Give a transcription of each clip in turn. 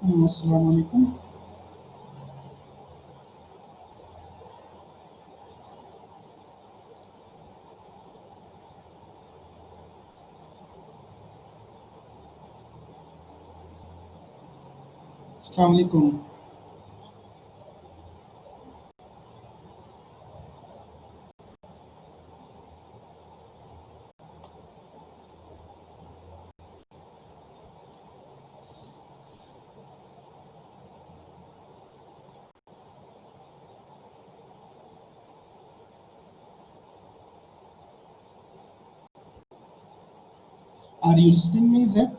Assalamu alaikum. Assalamu alaikum. Are you listening me, Zed?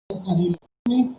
Are you listening me?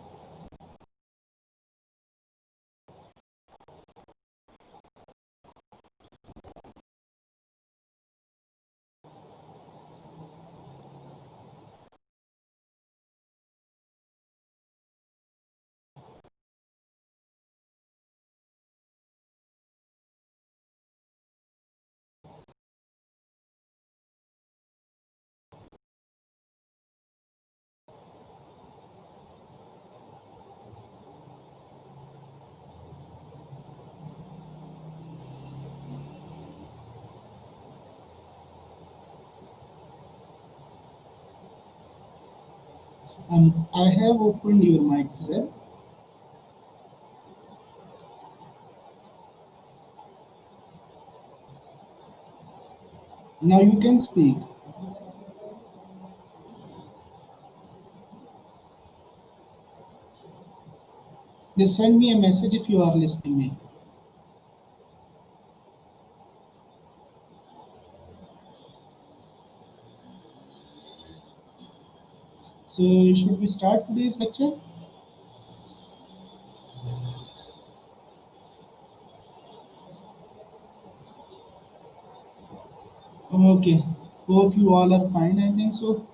I have opened your mic, Zed. Now you can speak. Just send me a message if you are listening me. So should we start today's lecture? Okay. Hope you all are fine. I think so.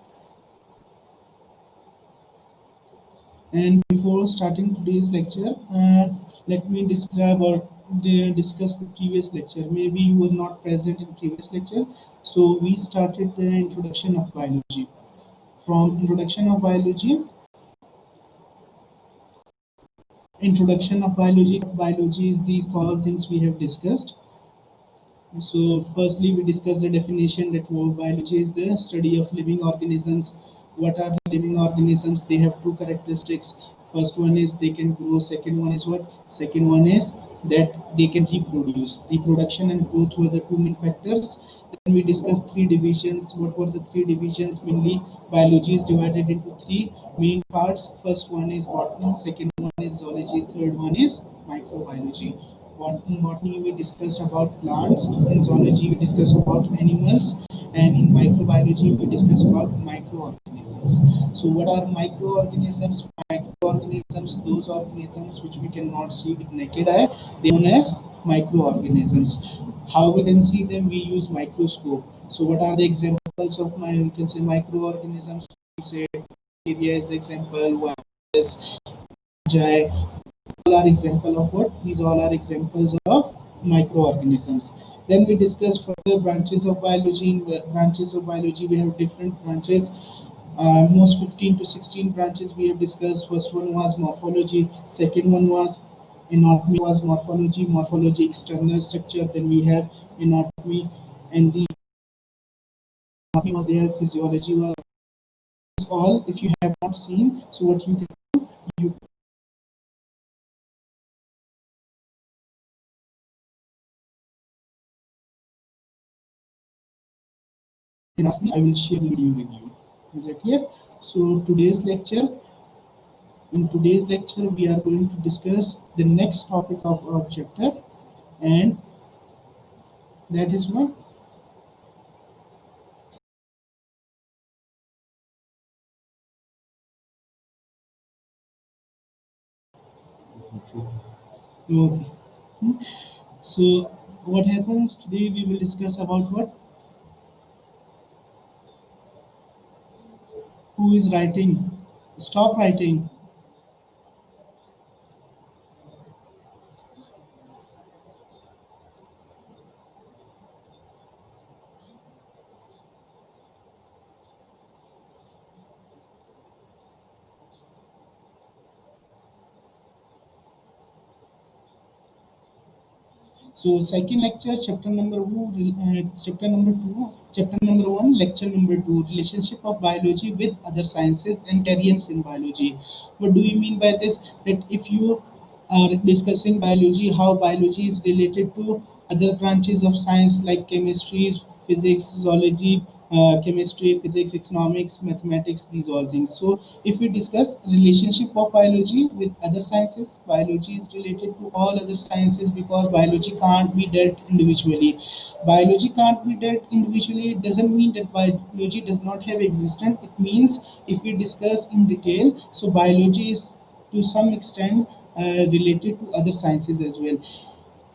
And before starting today's lecture, let me describe or discuss the previous lecture. Maybe you were not present in previous lecture. So we started the introduction of biology. From introduction of biology is these all things we have discussed. So firstly, we discussed the definition that biology is the study of living organisms. What are the living organisms? They have two characteristics. First one is they can grow. Second one is what? Second one is that they can reproduce. Reproduction and growth were the two main factors. Then we discussed three divisions. What were the three divisions? Mainly, biology is divided into three main parts. First one is botany. Second one is zoology. Third one is microbiology. In botany, we discussed about plants. In zoology, we discussed about animals. And in microbiology, we discussed about microorganisms. So, what are microorganisms? Microorganisms, those organisms which we cannot see with naked eye, they are known as microorganisms. How we can see them? We use microscope. So, what are the examples of you can say microorganisms? We say bacteria is the example. Virus, fungi, all are example of what? These all are examples of microorganisms. Then we discuss further branches of biology. In the branches of biology, we have different branches. Almost 15 to 16 branches we have discussed. First one was morphology. Second one was anatomy. Was morphology external structure. Then we have anatomy, and the anatomy was there. Physiology was all. If you have not seen, so what you can do, you can ask me. I will share the video with you. Is that clear? So in today's lecture we are going to discuss the next topic of our chapter, and that is what? Okay. Hmm. So what happens today? We will discuss about what? Who is writing? Stop writing. So second lecture, chapter number one, lecture number two, relationship of biology with other sciences and careers in biology. What do you mean by this? That if you are discussing biology, how biology is related to other branches of science like chemistry, physics, zoology, chemistry, physics, economics, mathematics, these all things. So if we discuss relationship of biology with other sciences, biology is related to all other sciences because biology can't be dealt individually. Biology can't be dealt individually. It doesn't mean that biology does not have existence. It means if we discuss in detail, so biology is to some extent related to other sciences as well.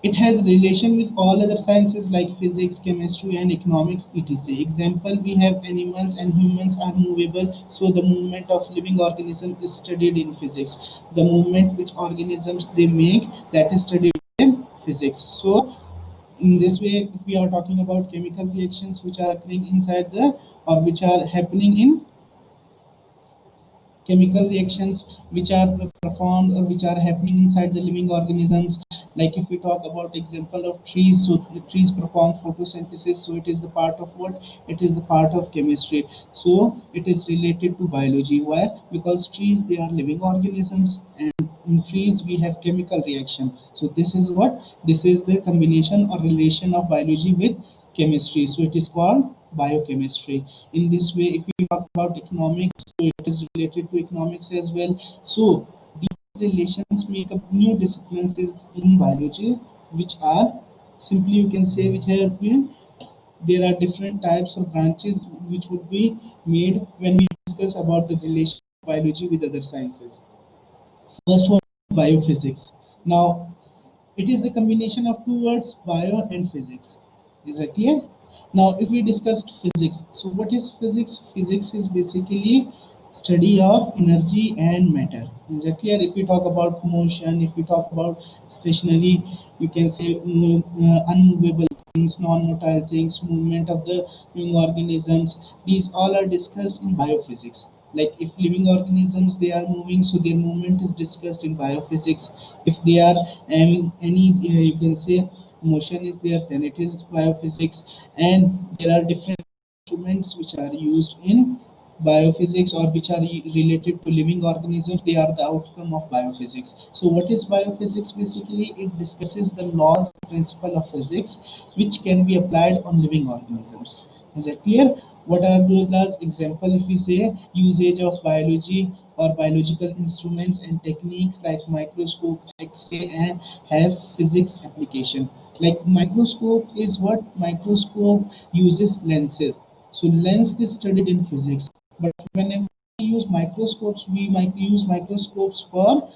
It has relation with all other sciences like physics, chemistry, and economics, etc. Example, we have animals and humans are movable, so the movement of living organism is studied in physics. The movement which organisms they make, that is studied in physics. So in this way, if we are talking about chemical reactions which are occurring inside the or which are happening in chemical reactions which are performed or which are happening inside the living organisms, like if we talk about example of trees, so the trees perform photosynthesis, so it is the part of what, it is the part of chemistry, so it is related to biology. Why? Because trees they are living organisms, and in trees we have chemical reaction. So this is what, this is the combination or relation of biology with chemistry, so it is called biochemistry. In this way, if we talk about economics, so it is related to economics as well. So these relations make up new disciplines in biology, which are simply you can say which have been, there are different types of branches which would be made when we discuss about the relation of biology with other sciences. First one, biophysics. Now it is the combination of two words, bio and physics. Is that clear? Now, if we discussed physics, so what is physics? Physics is basically study of energy and matter. Is that clear? If we talk about motion, if we talk about stationary, you can say unmovable things, non-motile things, movement of the living organisms. These all are discussed in biophysics. Like if living organisms they are moving, so their movement is discussed in biophysics. If they are any you can say motion is there, then it is biophysics. And there are different instruments which are used in biophysics or which are related to living organisms, they are the outcome of biophysics. So what is biophysics? Basically it discusses the laws and principle of physics which can be applied on living organisms. Is that clear? What are those laws? Example, if we say usage of biology or biological instruments and techniques like microscope, X-ray, and have physics application. Like microscope is what? Microscope uses lenses. So lens is studied in physics. But whenever we use microscopes, we might use microscopes for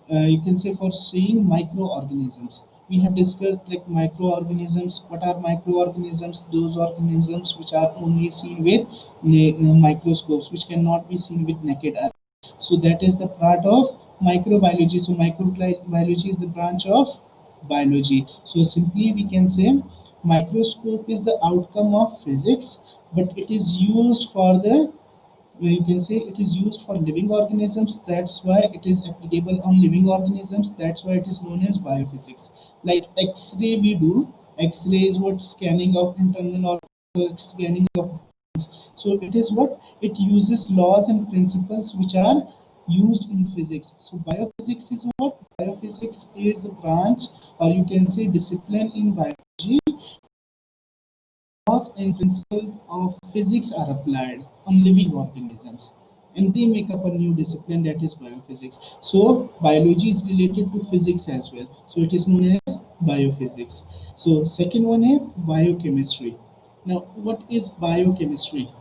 you can say for seeing microorganisms. We have discussed like microorganisms. What are microorganisms? Those organisms which are only seen with microscopes, which cannot be seen with naked eye. So that is the part of microbiology. So microbiology is the branch of biology. So simply we can say microscope is the outcome of physics, but it is used for the, you can say it is used for living organisms, that's why it is applicable on living organisms, that's why it is known as biophysics. Like X-ray we do, X-ray is what, scanning of internal or scanning of, so it is what, it uses laws and principles which are used in physics. So biophysics is what, biophysics is a branch or you can say discipline in biology. Laws and principles of physics are applied on living organisms and they make up a new discipline, that is biophysics. So biology is related to physics as well, so it is known as biophysics. So second one is biochemistry. Now what is biochemistry?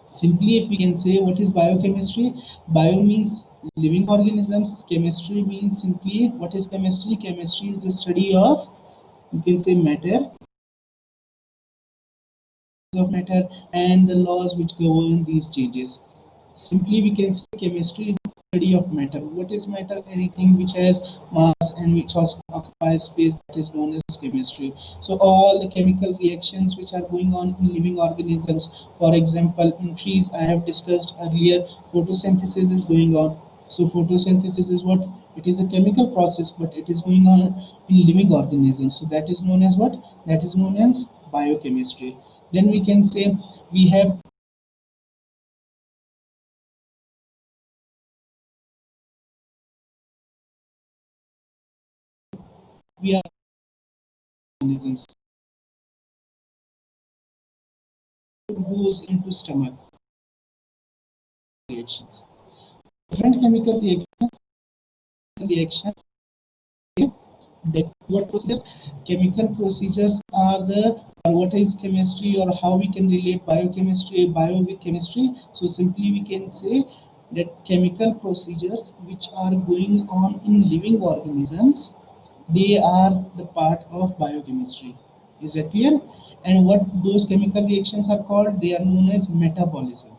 Simply if we can say what is biochemistry, bio means living organisms. Chemistry means simply, what is chemistry? Chemistry is the study of, you can say, matter, of matter, and the laws which govern these changes. Simply we can say chemistry is the study of matter. What is matter? Anything which has mass and which also occupies space, that is known as chemistry. So all the chemical reactions which are going on in living organisms, for example in trees, I have discussed earlier, photosynthesis is going on. So photosynthesis is what? It is a chemical process, but it is going on in living organisms. So that is known as what? That is known as biochemistry. Then we can say we have, we are organisms goes into stomach reactions. Different chemical reaction. That what procedures? Chemical procedures are the, or what is chemistry, or how we can relate biochemistry, bio with chemistry. So simply we can say that chemical procedures which are going on in living organisms, they are the part of biochemistry. Is that clear? And what those chemical reactions are called? They are known as metabolism.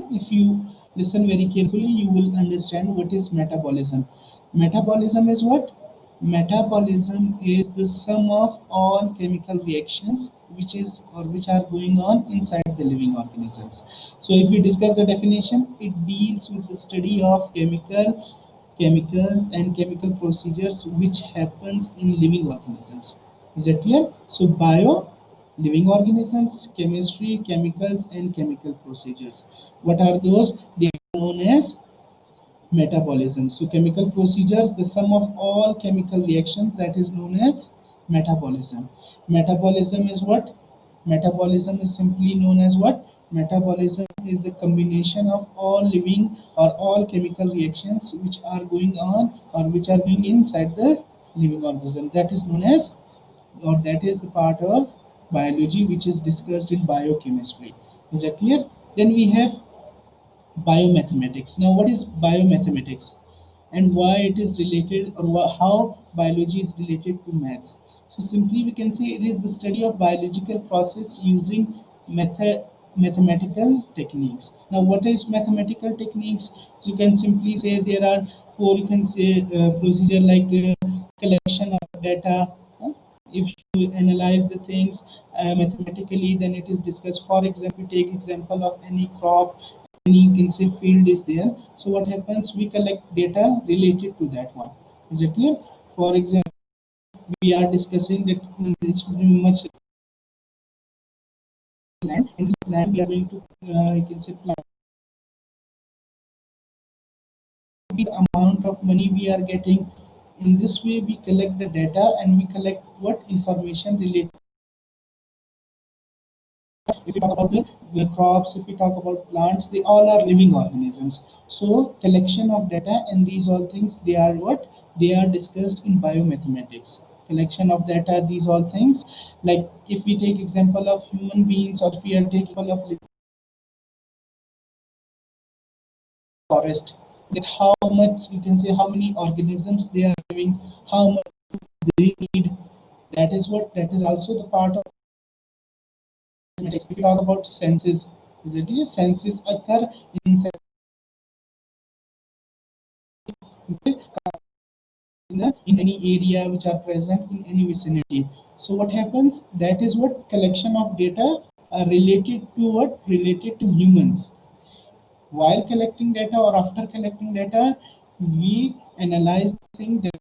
If you listen very carefully, you will understand what is metabolism. Metabolism is what? Metabolism is the sum of all chemical reactions which is, or which are going on inside the living organisms. So if we discuss the definition, it deals with the study of chemicals and chemical procedures which happens in living organisms. Is that clear? So bio, living organisms, chemistry, chemicals, and chemical procedures. What are those? They are known as metabolism. So chemical procedures, the sum of all chemical reactions, that is known as metabolism. Metabolism is what? Metabolism is simply known as what? Metabolism is the combination of all living or all chemical reactions which are going on or which are going inside the living organism. That is known as, or that is the part of biology which is discussed in biochemistry. Is that clear? Then we have biomathematics. Now, what is biomathematics and why it is related, or how biology is related to maths? So, simply we can say it is the study of biological process using mathematical techniques. Now, what is mathematical techniques? You can simply say there are four, you can say procedure like collection of data. If you analyze the things mathematically, then it is discussed. For example, take example of any crop, any, you can say, field is there. So what happens? We collect data related to that one. Is it clear? For example, we are discussing that it's much land. In this land, we are going to, you can say, plant the amount of money we are getting. In this way, we collect the data and we collect what information related. If we talk about the crops, if we talk about plants, they all are living organisms. So collection of data and these all things, they are what? They are discussed in biomathematics. Collection of data, these all things. Like if we take example of human beings, or if we are taking example of forest, that how much, you can say, how many organisms they are living, how much they need. That is what, that is also the part of mathematics. If we talk about senses, is it clear? Senses occur in in any area which are present in any vicinity. So what happens? That is what collection of data are related to what? Related to humans. While collecting data or after collecting data, we analyze the thing that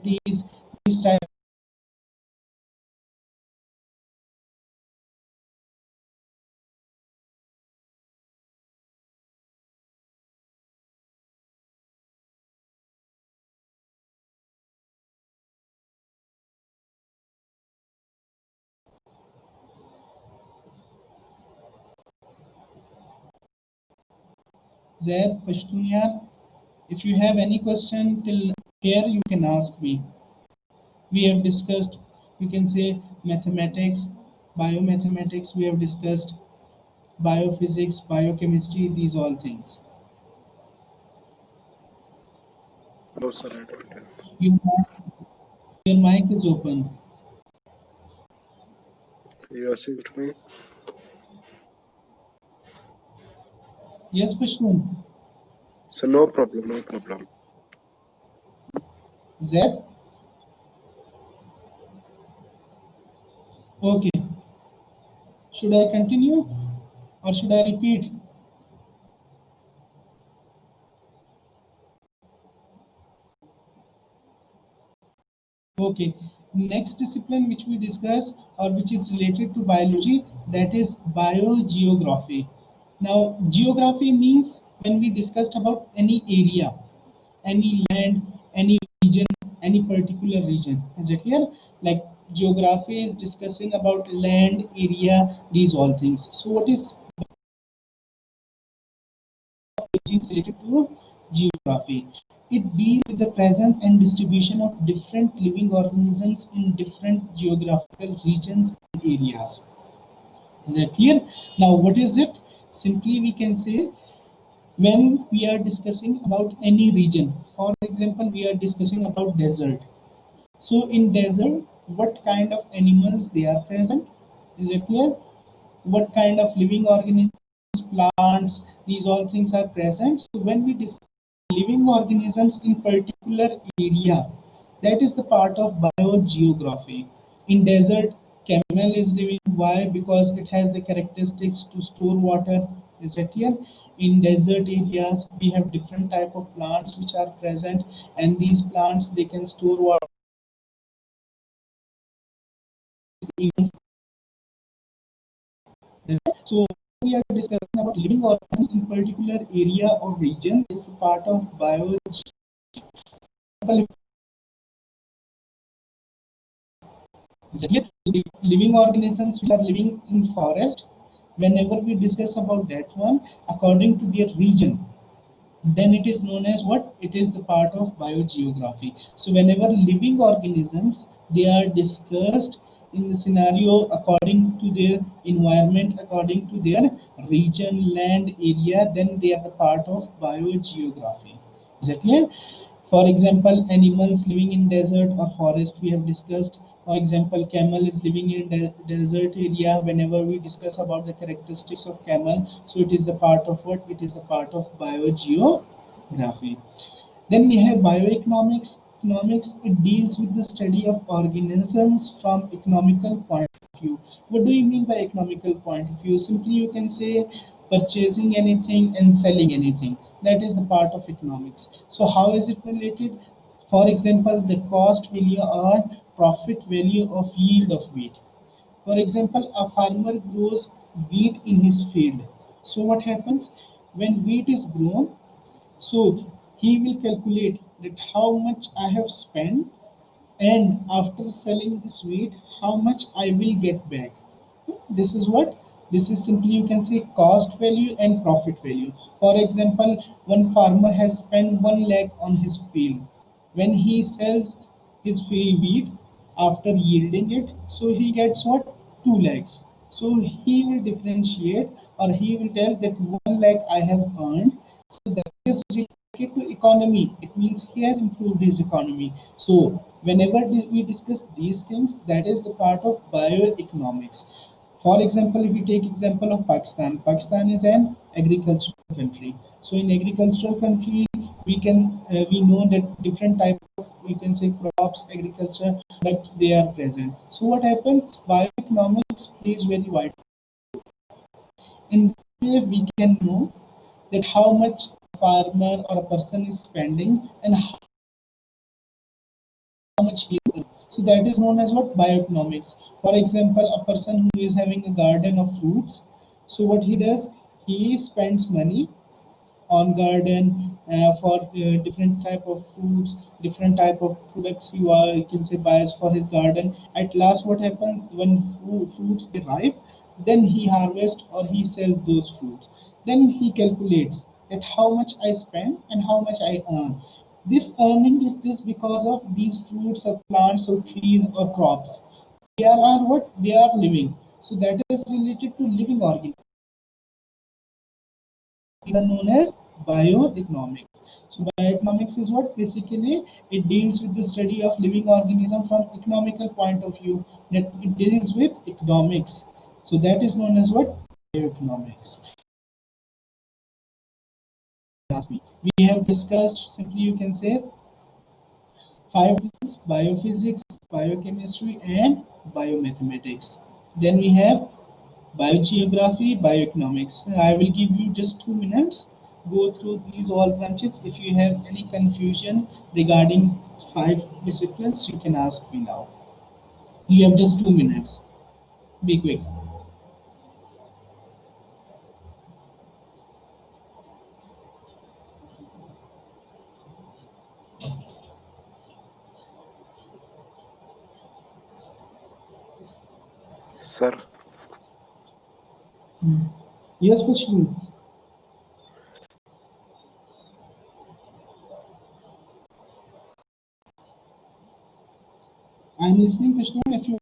these type Zaid, Pashtuniya, if you have any question till here, you can ask me. We have discussed, you can say mathematics, biomathematics, we have discussed biophysics, biochemistry, these all things. No, sir, I don't have. Your, your mic is open. You are saying to me? Yes, Pashtun. So no problem, no problem. Zed? Okay. Should I continue or should I repeat? Okay. Next discipline which we discuss or which is related to biology, that is biogeography. Now, geography means when we discussed about any area, any land, any region, any particular region. Is it clear? Like geography is discussing about land, area, these all things. So what is related to geography? It deals with the presence and distribution of different living organisms in different geographical regions and areas. Is that clear? Now, what is it? Simply, we can say when we are discussing about any region. For example, we are discussing about desert. So in desert, what kind of animals they are present? Is it clear? What kind of living organisms, plants, these all things are present. So when we discuss living organisms in particular area, that is the part of biogeography. In desert, camel is living. Why? Because it has the characteristics to store water. Is that clear? In desert areas, we have different type of plants which are present, and these plants they can store water. So we are discussing about living organisms in particular area or region is part of biology. Living organisms which are living in forest, whenever we discuss about that one, according to their region, then it is known as what? It is the part of biogeography. So whenever living organisms, they are discussed in the scenario according to their environment, according to their region, land, area, then they are the part of biogeography. Is that clear? For example, animals living in desert or forest we have discussed. For example, camel is living in desert area. Whenever we discuss about the characteristics of camel, so it is a part of what? It is a part of biogeography. Then we have bioeconomics. Economics, it deals with the study of organisms from economical point of view. What do you mean by economical point of view? Simply you can say purchasing anything and selling anything. That is the part of economics. So how is it related? For example, the cost value or profit value of yield of wheat. For example, a farmer grows wheat in his field. So what happens when wheat is grown? So he will calculate that how much I have spent, and after selling this wheat, how much I will get back. This is what? This is simply you can say cost value and profit value. For example, one farmer has spent 1 lakh on his field. When he sells his wheat after yielding it, so he gets what? 2 lakhs. So he will differentiate or he will tell that 1 lakh I have earned. So that is related to economy. It means he has improved his economy. So whenever we discuss these things, that is the part of bioeconomics. For example, if we take example of Pakistan, Pakistan is an agricultural country. So in agricultural country, we know that different type of we can say crops, agriculture products they are present. So what happens? Bioeconomics plays very vital. In this way, we can know that how much a farmer or a person is spending and how much he is earning. So that is known as what? Bioeconomics. For example, a person who is having a garden of fruits, so what he does, he spends money on garden for different type of fruits, different type of products you can say buys for his garden. At last, what happens when fruits they ripe? Then he harvests or he sells those fruits. Then he calculates that how much I spend and how much I earn. This earning is just because of these fruits or plants or trees or crops. They are what? They are living. So that is related to living organisms. These are known as bioeconomics. So bioeconomics is what basically it deals with the study of living organism from economical point of view. That it deals with economics. So that is known as what? Bioeconomics. We have discussed, simply you can say, five things: biophysics, biochemistry, and biomathematics. Then we have biogeography, bioeconomics. I will give you just 2 minutes. Go through these all branches. If you have any confusion regarding five disciplines, you can ask me now. You have just 2 minutes. Be quick. Sir, Yes, Pashtu. I'm listening, Krishna. If you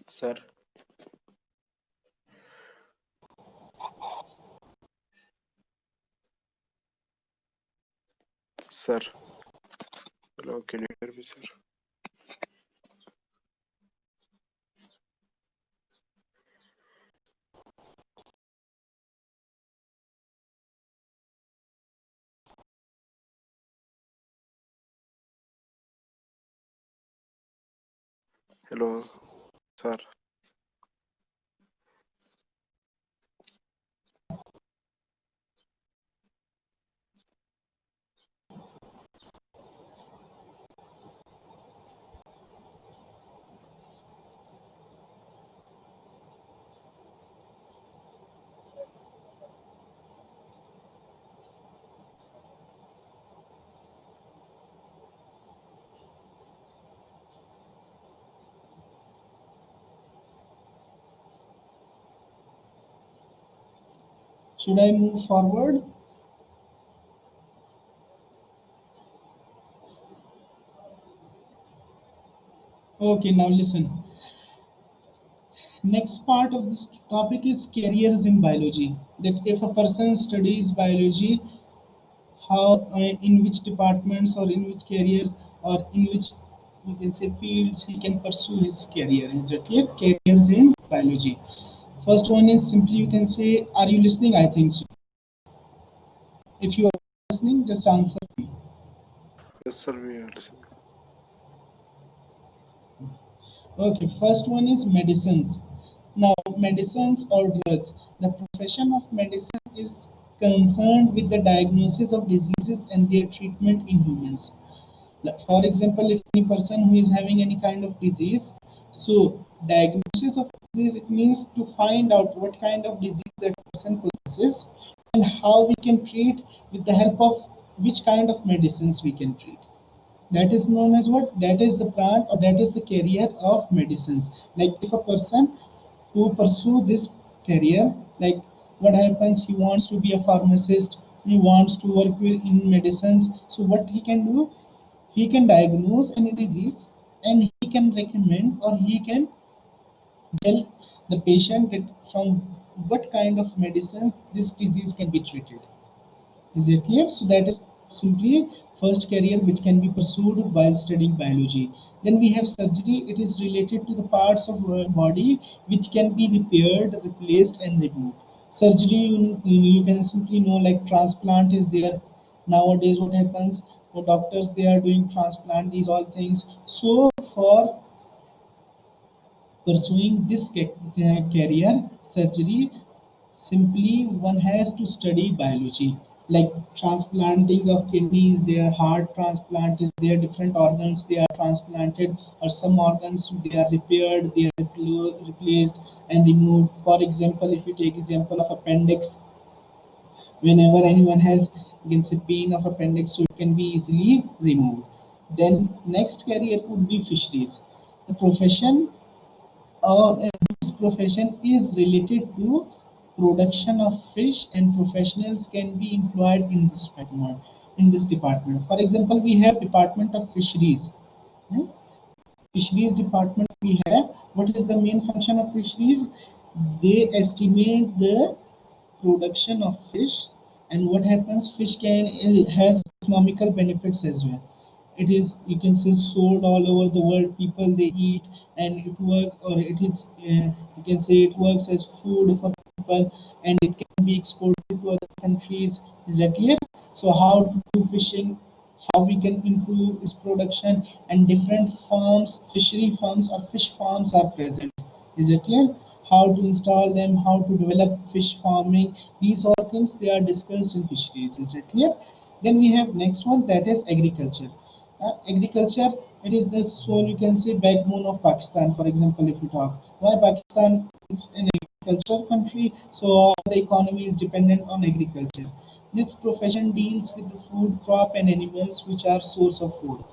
sir, sir. Hello, can you hear me, sir? Hello, sir. should I move forward? Okay, now listen. Next part of this topic is careers in biology. That if a person studies biology, how in which departments or in which careers or in which you can say fields he can pursue his career. Is it clear? Careers in biology. First one is simply you can say, are you listening? I think so. If you are listening, just answer me. Yes, sir, we are listening. Okay, first one is medicines. Now, medicines or drugs. The profession of medicine is concerned with the diagnosis of diseases and their treatment in humans. Like, for example, if any person who is having any kind of disease, so diagnosis of disease, it means to find out what kind of disease that person possesses and how we can treat with the help of which kind of medicines we can treat. That is known as what? That is the branch or that is the career of medicines. Like if a person who pursue this career, like what happens, he wants to be a pharmacist, he wants to work with in medicines. So what he can do, he can diagnose any disease and he can recommend or he can tell the patient that from what kind of medicines this disease can be treated. Is it clear? So that is simply first career which can be pursued while studying biology. Then we have surgery. It is related to the parts of our body which can be repaired, replaced, and removed. Surgery, you can simply know like transplant is there. Nowadays, what happens? For doctors, they are doing transplant. These all things. So for pursuing this career, surgery, simply one has to study biology. Like transplanting of kidneys, their heart transplant is there, different organs they are transplanted, or some organs they are repaired, they are replaced and removed. For example, if you take example of appendix, Whenever anyone has, you can say, pain of appendix, so it can be easily removed. Then next career could be fisheries. The profession, this profession is related to production of fish, and professionals can be employed in this department. For example, we have Department of Fisheries. Hmm? Fisheries department we have. What is the main function of fisheries? They estimate the production of fish, and what happens, fish can has economical benefits as well. It is, you can say, sold all over the world, people they eat, and it work, or it is, you can say, it works as food for people, and it can be exported to other countries. Is that clear? So how to do fishing, how we can improve its production, and different farms, fishery farms or fish farms are present. Is it clear? How to install them, how to develop fish farming, these all things they are discussed in fisheries. Is it clear? Then we have next one, that is agriculture. Agriculture, it is the sole, you can say, backbone of Pakistan. For example, if you talk, why Pakistan is an agricultural country, so all the economy is dependent on agriculture. This profession deals with the food crop and animals which are source of food.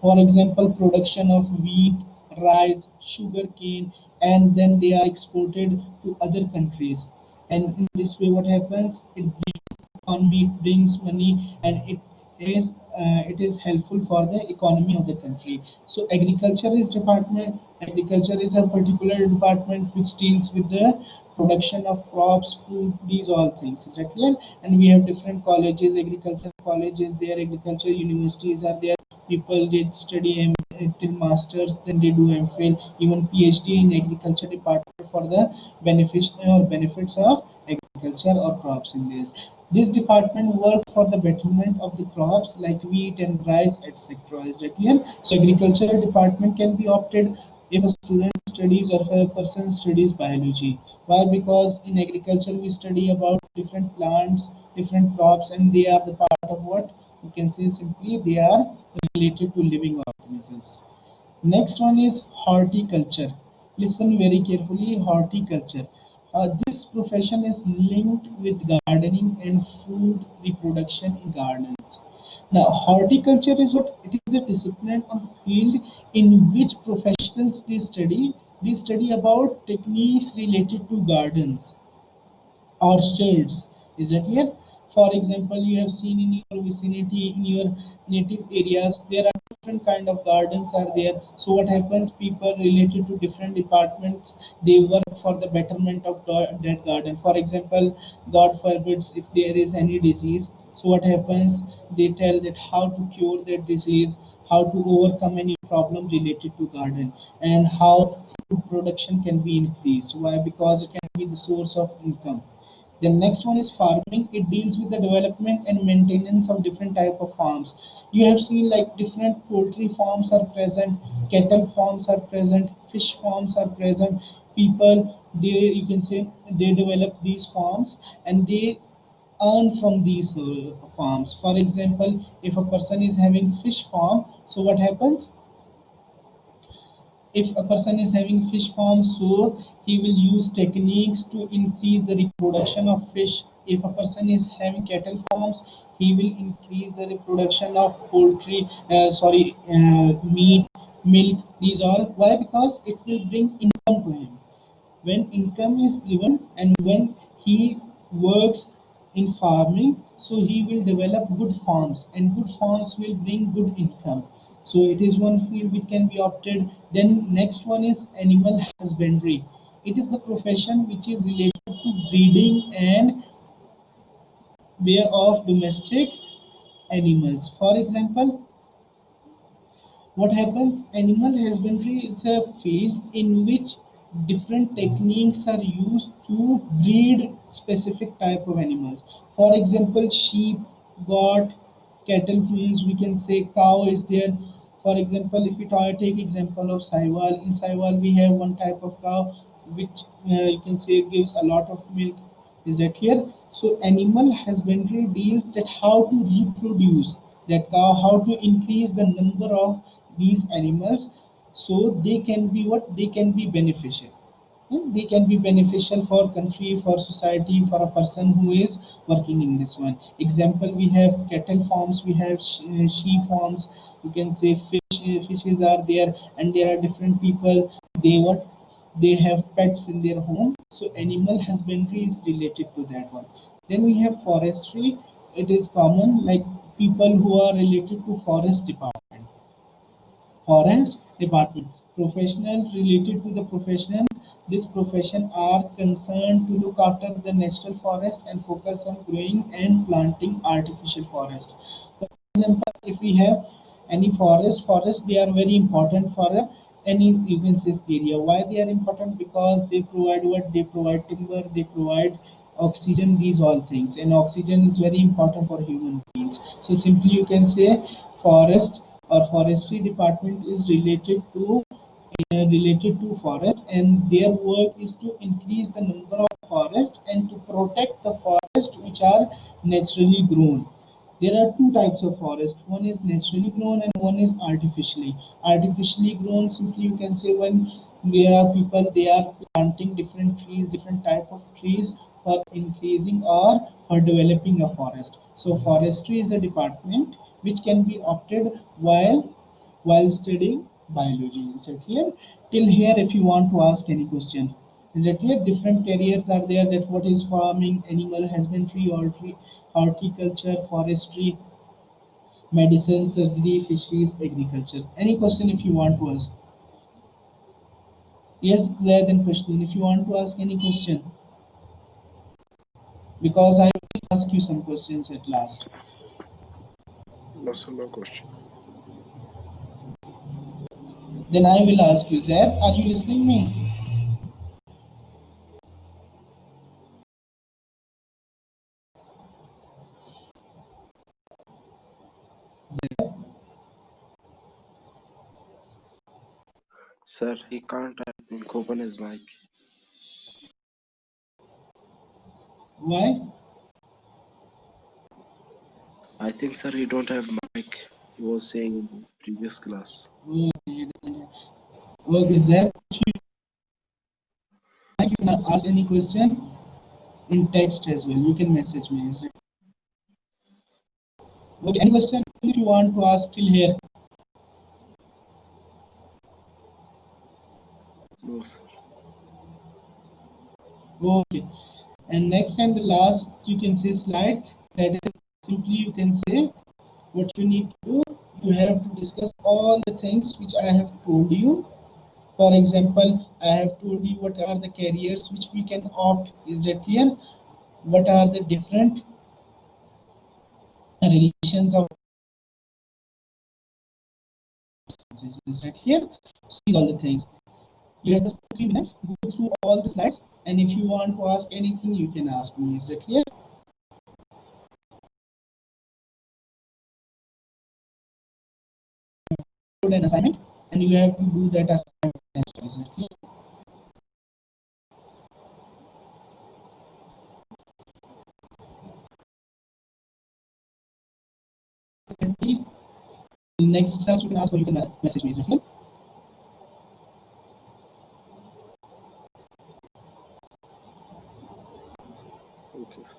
For example, production of wheat, rice, sugar cane, and then they are exported to other countries. And in this way, what happens? It brings economy, it brings money, and it is helpful for the economy of the country. So agriculture is a particular department which deals with the production of crops, food, these all things. Is that clear? And we have different colleges, agriculture colleges, there agriculture universities are there. People did study till masters, then they do MPhil, even PhD in agriculture department for the benefits of agriculture or crops in this. This department work for the betterment of the crops like wheat and rice, etc. Is that clear? So agriculture department can be opted if a student studies or if a person studies biology. Why? Because in agriculture we study about different plants, different crops, and they are the part of what you can say simply they are related to living organisms. Next one is horticulture. Listen very carefully, horticulture. This profession is linked with gardening and food reproduction in gardens. Now, horticulture is what? It is a discipline or field in which professionals they study. They study about techniques related to gardens, orchards. Is that clear? For example, you have seen in your vicinity, in your native areas, there are different kind of gardens are there. So what happens? People related to different departments, they work for the betterment of that garden. For example, God forbids if there is any disease. So what happens? They tell that how to cure that disease, how to overcome any problem related to garden, and how food production can be increased. Why? Because it can be the source of income. The next one is farming. It deals with the development and maintenance of different type of farms. You have seen like different poultry farms are present, cattle farms are present, fish farms are present. People they, you can say, they develop these farms and they earn from these farms. For example, if a person is having fish farm, so what happens? If a person is having fish farm, so he will use techniques to increase the reproduction of fish. If a person is having cattle farms, he will increase the reproduction of poultry, meat, milk, these all. Why? Because it will bring income to him. When income is given and when he works in farming, so he will develop good farms, and good farms will bring good income. So it is one field which can be opted. Then next one is animal husbandry. It is the profession which is related to breeding and bear of domestic animals. For example, what happens? Animal husbandry is a field in which different techniques are used to breed specific type of animals. For example, sheep, goat, cattle fields, we can say cow is there. For example, if we take example of Sahiwal, in Sahiwal we have one type of cow which you can say gives a lot of milk. Is that clear? So animal husbandry deals that how to reproduce that cow, how to increase the number of these animals, so they can be what? They can be beneficial. They can be beneficial for country, for society, for a person who is working in this one. Example, we have cattle farms, we have sheep farms, you can say fishes are there, and there are different people, they have pets in their home, so animal husbandry is related to that one. Then we have forestry. It is common, like people who are related to forest department, professional related to the profession. This profession are concerned to look after the natural forest and focus on growing and planting artificial forest. For example, if we have any forest, they are very important for any, you can say, area. Why they are important? Because they provide what? They provide timber, they provide oxygen, these all things, and oxygen is very important for human beings. So simply you can say forest or forestry department is related to forest, and their work is to increase the number of forest and to protect the forest which are naturally grown. There are two types of forest. One is naturally grown and one is artificially grown. Simply you can say, when there are people, they are planting different trees, different type of trees, for increasing or for developing a forest. So forestry is a department which can be opted while studying biology. Is it clear? Till here, if you want to ask any question. Is it clear? Different careers are there, that what is farming, animal husbandry, horticulture, forestry, medicine, surgery, fisheries, agriculture. Any question if you want to ask? Yes, Zaid and Pashtun, if you want to ask any question, because I will ask you some questions at last. No, sir, no question. Then I will ask you, Zaid, are you listening me? Zaid, Sir, he can't, I think, open his mic. why? I think, sir, he don't have mic. He was saying in the previous class. Okay, okay, Zaid, if you like, you can ask any question in text as well. You can message me. Is it okay? Any question if you want to ask till here? No, sir. Okay. And next and the last, you can say slide. That is simply you can say what you need to do. You have to discuss all the things which I have told you. For example, I have told you what are the careers which we can opt. Is that clear? What are the different relations of is that clear? So these all the things. You have just 3 minutes, go through all the slides, and if you want to ask anything, you can ask me. Is that clear? An assignment, and you have to do that assignment. Is that clear? Next class you can ask or you can message me. Is that clear? Okay, sir.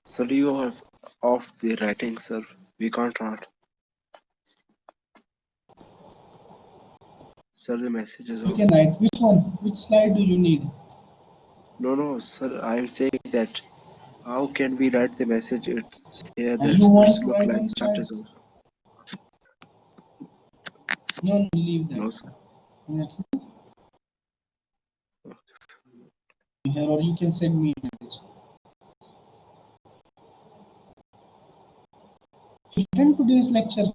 Sir, do you have off the writing, sir? We can't write. Sir, the message is You off. can write. Which one? Which slide do you need? No, sir. I'm saying that how can we write the message? It's here And you that it's want to look write like on chat is slides? also. No, no, leave that. No, sir. Here, or you can send me a message. attend today's lecture.